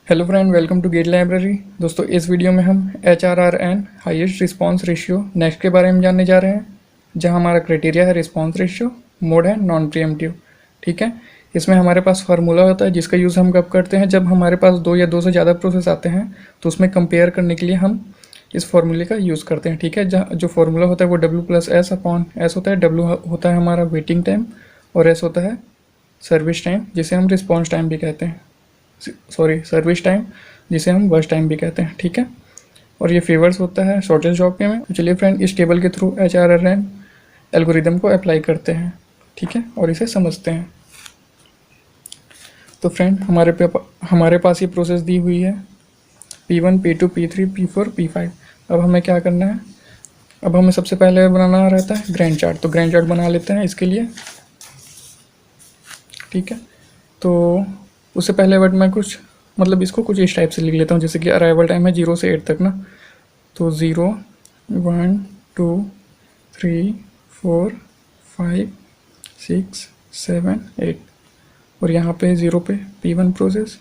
Hello friend, welcome to gate library. दोस्तों, इस video में हम HRRN highest response ratio next के बारे में जानने जा रहे हैं, जहां हमारा क्राइटेरिया है रिस्पांस रेशियो, मोड है नॉन प्रीएम्प्टिव। ठीक है, इसमें हमारे पास फार्मूला होता है जिसका यूज़ हम कब करते हैं, जब हमारे पास दो या दो से ज़्यादा प्रोसेस आते हैं तो उसमें कंपेयर करने के लिए हम इस फार्मूले का यूज़ करते हैं। ठीक है, जहाँ जो फार्मूला होता है वो W+S/S होता है। W होता है हमारा वेटिंग टाइम और S होता है सर्विस टाइम, जिसे हम रिस्पॉन्स टाइम भी कहते हैं। सर्विस टाइम, जिसे हम वर्स्ट टाइम भी कहते हैं। ठीक है, और ये फेवर्स होता है शॉर्टेज जॉब के में। तो चलिए फ्रेंड, इस टेबल के थ्रू HRRN एल्गोरिदम को अप्लाई करते हैं। ठीक है, और इसे समझते हैं। तो फ्रेंड, हमारे पास ये प्रोसेस दी हुई है P1, P2, P3, P4, P5। अब हमें क्या करना है, अब हमें सबसे पहले बनाना रहता है ग्रैंड चार्ट। तो ग्रैंड चार्ट बना लेते हैं इसके लिए। ठीक है, तो उससे पहले बट मैं कुछ इसको कुछ इस टाइप से लिख लेता हूँ, जैसे कि अराइवल टाइम है 0 से 8 तक ना। तो 0, 1, 2, 3, 4, 5, 6, 7, 8। और यहाँ पे 0 पे P1 प्रोसेस,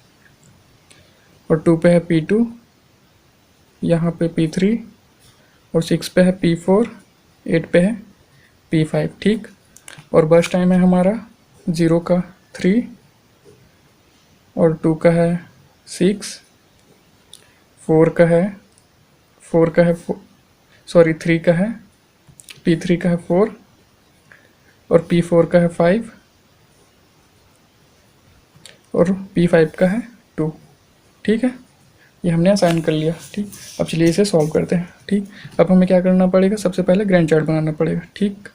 और 2 पे है P2, यहाँ पे P3, और 6 पे है P4, 8 पे है P5। ठीक, और बर्स्ट टाइम है हमारा 0 का 3, और 2 का है 6, 4 का है 3 का है, P3 का है 4, और P4 का है 5, और P5 का है 2। ठीक है, ये हमने असाइन कर लिया। ठीक, अब चलिए इसे सॉल्व करते हैं। ठीक, अब हमें क्या करना पड़ेगा, सबसे पहले ग्रैंड चार्ट बनाना पड़ेगा। ठीक,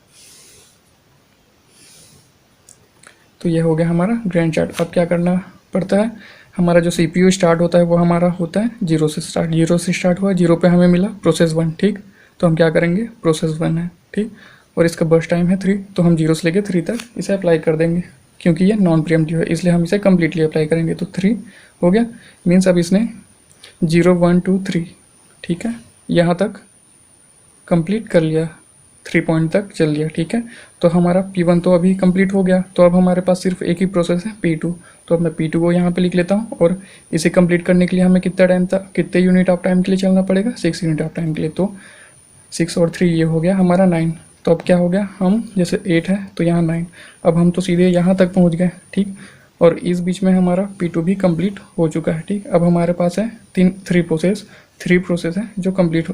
तो ये हो गया हमारा ग्रैंड चार्ट। अब क्या करना पड़ता है, हमारा जो CPU स्टार्ट होता है वो हमारा होता है 0 से स्टार्ट हुआ। 0 पे हमें मिला प्रोसेस 1। ठीक, तो हम क्या करेंगे, प्रोसेस 1 है। ठीक, और इसका बर्स्ट टाइम है 3, तो हम 0 से लेकर 3 तक इसे अप्लाई कर देंगे, क्योंकि ये नॉन प्रीएम्प्टिव है इसलिए हम इसे कम्प्लीटली अप्लाई करेंगे। तो 3 हो गया, मीन्स अब इसने 0, 1, 2, 3, ठीक है, यहाँ तक कंप्लीट कर लिया, 3 पॉइंट तक चल लिया। ठीक है, तो हमारा P1 तो अभी कंप्लीट हो गया। तो अब हमारे पास सिर्फ एक ही प्रोसेस है P2। तो अब मैं P2 को यहाँ पे लिख लेता हूँ, और इसे कंप्लीट करने के लिए हमें कितने यूनिट ऑफ टाइम के लिए चलना पड़ेगा, 6 यूनिट ऑफ टाइम के लिए। तो 6 और 3 ये हो गया हमारा 9। तो अब क्या हो गया, हम जैसे 8 है तो यहाँ 9, अब हम तो सीधे यहाँ तक पहुँच गए। ठीक, और इस बीच में हमारा P2 भी कंप्लीट हो चुका है। ठीक, अब हमारे पास है 3 प्रोसेस है जो कंप्लीट,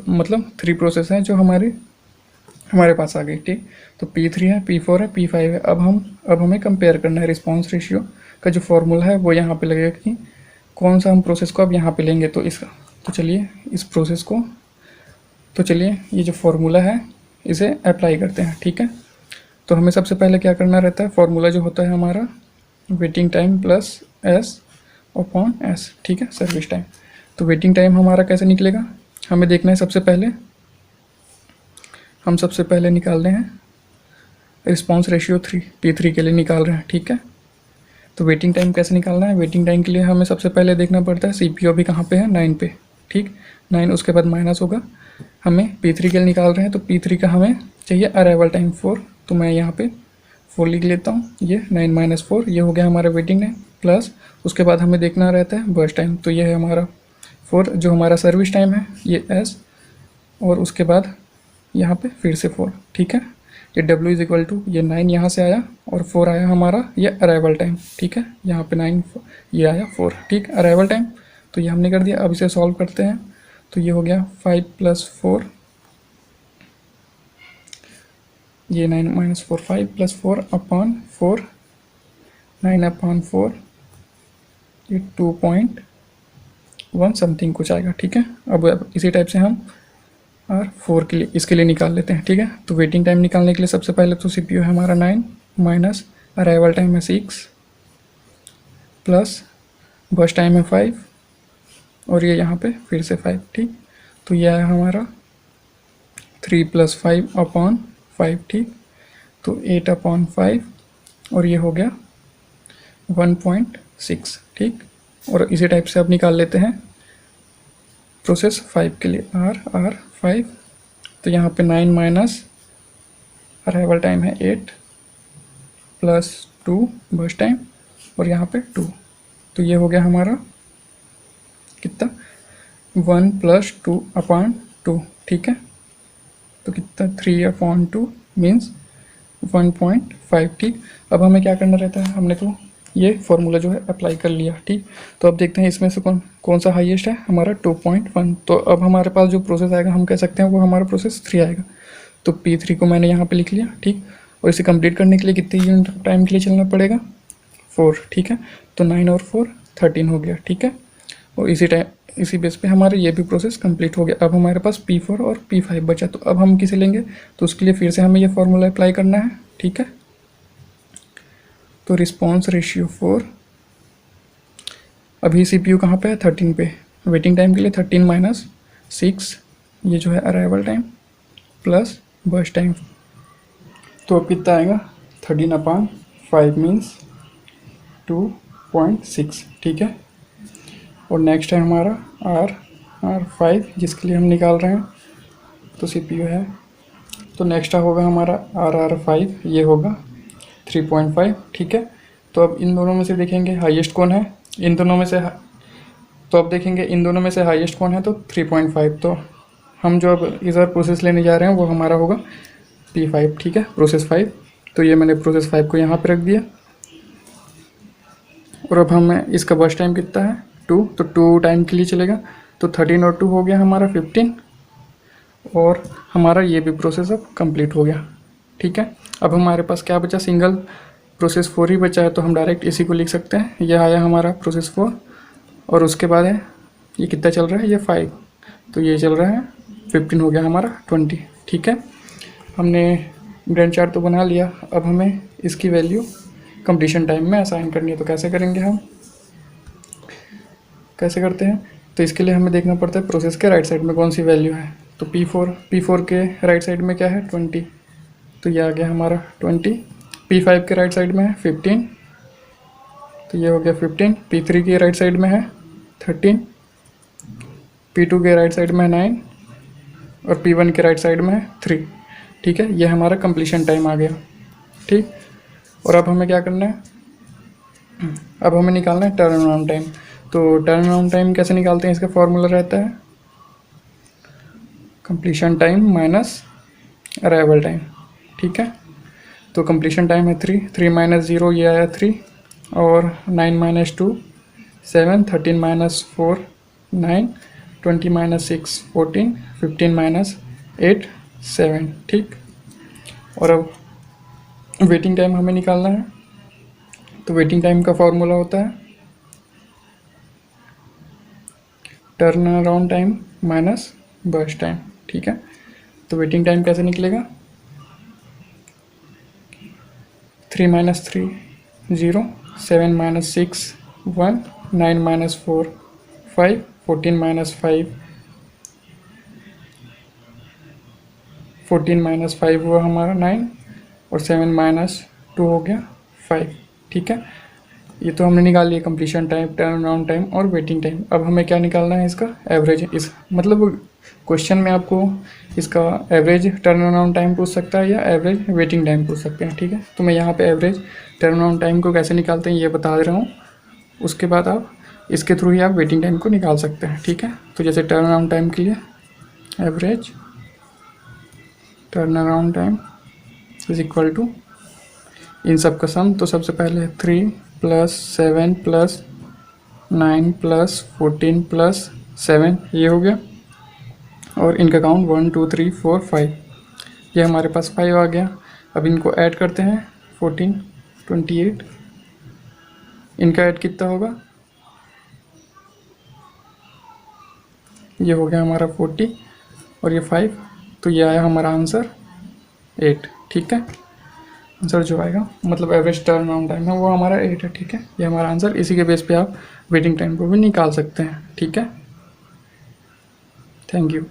3 प्रोसेस हैं जो हमारे पास आ गई। ठीक, तो P3 है, P4 है, P5 है। अब हमें कंपेयर करना है। रिस्पांस रेशियो का जो फॉर्मूला है वो यहाँ पे लगेगा कि कौन सा हम प्रोसेस को अब यहाँ पे लेंगे। तो चलिए इस प्रोसेस को, तो चलिए ये जो फॉर्मूला है इसे अप्लाई करते हैं। ठीक है, तो हमें सबसे पहले क्या करना रहता है, फॉर्मूला जो होता है हमारा waiting time plus S upon S। ठीक है, सर्विस टाइम। तो वेटिंग टाइम हमारा कैसे निकलेगा, हमें देखना है। सबसे पहले निकाल रहे हैं रिस्पांस रेशियो 3, P3 के लिए निकाल रहे हैं। ठीक है, तो वेटिंग टाइम कैसे निकालना है, वेटिंग टाइम के लिए हमें सबसे पहले देखना पड़ता है CPU अभी कहाँ पे है, 9 पे। ठीक, 9, उसके बाद माइनस होगा, हमें P3 के लिए निकाल रहे हैं। तो P3 का हमें चाहिए अराइवल टाइम 4, तो मैं यहाँ पे 4 लिख लेता हूँ। ये 9 - 4, ये हो गया हमारा वेटिंग टाइम। प्लस उसके बाद हमें देखना रहता है बर्स्ट टाइम, तो ये है हमारा 4 जो हमारा सर्विस टाइम है, ये S, और उसके बाद यहाँ पे फिर से 4। ठीक है, ये W इज इक्वल टू, ये 9 यहाँ से आया और 4 आया हमारा ये अराइवल टाइम। ठीक है, यहाँ पे 9, ये आया 4। ठीक, अराइवल टाइम तो ये हमने कर दिया। अब इसे सॉल्व करते हैं। तो ये हो गया 5 + 4, ये 9 - 4, 5 + 4 अपॉन 4, 9 अपॉन 4, ये 2.1 समथिंग कुछ आएगा। ठीक है, अब इसी टाइप से हम R4 के लिए, इसके लिए निकाल लेते हैं। ठीक है, तो वेटिंग टाइम निकालने के लिए सबसे पहले तो CPU है हमारा 9 माइनस अराइवल टाइम है 6 प्लस बर्स्ट टाइम है 5, और ये यहाँ पे फिर से 5। ठीक, तो यह है हमारा 3 + 5 अपॉन 5। ठीक, तो 8 अपॉन 5, और ये हो गया 1.6। ठीक, और इसी टाइप से अब निकाल लेते हैं प्रोसेस 5 के लिए, R5। तो यहाँ पे 9 माइनस अराइवल टाइम है 8 प्लस 2 बर्स्ट टाइम, और यहाँ पे 2, तो ये हो गया हमारा 1 + 2/2, ठीक है। तो कितना 3/2 मीन्स 1.5, ठीक। अब हमें क्या करना रहता है, हमने तो ये फॉर्मूला जो है अप्लाई कर लिया, ठीक। तो अब देखते हैं इसमें से कौन कौन सा हाईएस्ट है, हमारा 2.1। तो अब हमारे पास जो प्रोसेस आएगा हम कह सकते हैं वो हमारा प्रोसेस 3 आएगा। तो P3 को मैंने यहाँ पे लिख लिया, ठीक। और इसे कंप्लीट करने के लिए कितने यूनिट टाइम के लिए चलना पड़ेगा, 4, ठीक है। तो 9 और 4 13 हो गया, ठीक है। और इसी बेस पे हमारा ये भी प्रोसेस कंप्लीट हो गया। अब हमारे पास P4 और P5 बचा, तो अब हम किसे लेंगे, तो उसके लिए फिर से हमें ये फॉर्मूला अप्लाई करना है, ठीक है। तो रिस्पॉन्स रेशियो 4, अभी CPU कहाँ पे है, 13 पे। वेटिंग टाइम के लिए 13 - 6, ये जो है arrival time plus burst time. तो अब कितना आएगा, 13/5 मीन्स 2.6, ठीक है। और नेक्स्ट है हमारा R5, जिसके लिए हम निकाल रहे हैं, तो CPU है। तो नेक्स्ट होगा हमारा RR5, ये होगा 3.5, ठीक है। तो अब इन दोनों में से देखेंगे हाईएस्ट कौन है, इन दोनों में से तो अब देखेंगे इन दोनों में से हाईएस्ट कौन है, तो 3.5। तो हम जो अब इधर प्रोसेस लेने जा रहे हैं वो हमारा होगा P5, ठीक है, प्रोसेस 5। तो ये मैंने प्रोसेस 5 को यहाँ पे रख दिया। और अब हमें इसका बर्स्ट टाइम कितना है, 2, तो 2 टाइम के लिए चलेगा। तो 13 और 2 हो गया हमारा 15, और हमारा ये भी प्रोसेस अब कंप्लीट हो गया, ठीक है। अब हमारे पास क्या बचा, सिंगल प्रोसेस 4 ही बचा है। तो हम डायरेक्ट इसी को लिख सकते हैं, यह आया हमारा प्रोसेस 4। और उसके बाद है ये कितना चल रहा है, ये 5, तो ये चल रहा है 15, हो गया हमारा 20, ठीक है। हमने ग्रैंड चार्ट तो बना लिया, अब हमें इसकी वैल्यू कंप्लीशन टाइम में असाइन करनी है। तो कैसे करेंगे, हम कैसे करते हैं, तो इसके लिए हमें देखना पड़ता है प्रोसेस के राइट साइड में कौन सी वैल्यू है। तो P4 के राइट साइड में क्या है, 20, तो ये आ गया हमारा 20। P5 के राइट साइड में है 15, तो ये हो गया 15। P3 के राइट साइड में है 13, P2 के राइट साइड में है 9, और P1 के राइट साइड में है 3, ठीक है। ये हमारा कंप्लीशन टाइम आ गया, ठीक। और अब हमें क्या करना है, अब हमें निकालना है टर्न अराउंड टाइम। तो टर्न अराउंड टाइम कैसे निकालते हैं, इसका फॉर्मूला रहता है completion time minus arrival time, ठीक है। तो कंप्लीशन टाइम है 3, 3 - 0 ये आया 3, और 9 - 2 7, 13 - 4 9, 20 - 6 14, 15 - 8 7, ठीक। और अब वेटिंग टाइम हमें निकालना है। तो वेटिंग टाइम का फॉर्मूला होता है turn around time minus burst time, ठीक है। तो वेटिंग टाइम कैसे निकलेगा, 3 - 3 0, 7 - 6 1, 9 - 4 5, 14 - 5 14 - 5 हुआ हमारा 9, और 7 - 2 हो गया 5, ठीक है। ये तो हमने निकाल लिया completion time, turn around time और वेटिंग टाइम। अब हमें क्या निकालना है, इसका एवरेज। इस मतलब क्वेश्चन में आपको इसका एवरेज टर्न अराउंड टाइम पूछ सकता है या एवरेज वेटिंग टाइम पूछ सकते हैं, ठीक है। तो मैं यहाँ पे एवरेज टर्न अराउंड टाइम को कैसे निकालते हैं ये बता दे रहा हूँ, उसके बाद आप इसके थ्रू ही आप वेटिंग टाइम को निकाल सकते हैं, ठीक है। तो जैसे टर्न अराउंड टाइम के लिए average turn around time is equal to इन सब का सम। तो सबसे पहले 3 + 7 + 9 + 14 + 7 ये हो गया, और इनका काउंट 1 2 3 4 5, ये हमारे पास 5 आ गया। अब इनको ऐड करते हैं 14 28, इनका ऐड कितना होगा, ये हो गया हमारा 40, और ये 5, तो ये आया हमारा आंसर 8, ठीक है। आंसर जो आएगा मतलब एवरेज टर्न अराउंड टाइम है वो हमारा 8 है, ठीक है। ये हमारा आंसर, इसी के बेस पे आप वेटिंग टाइम को भी निकाल सकते हैं, ठीक है। Thank you.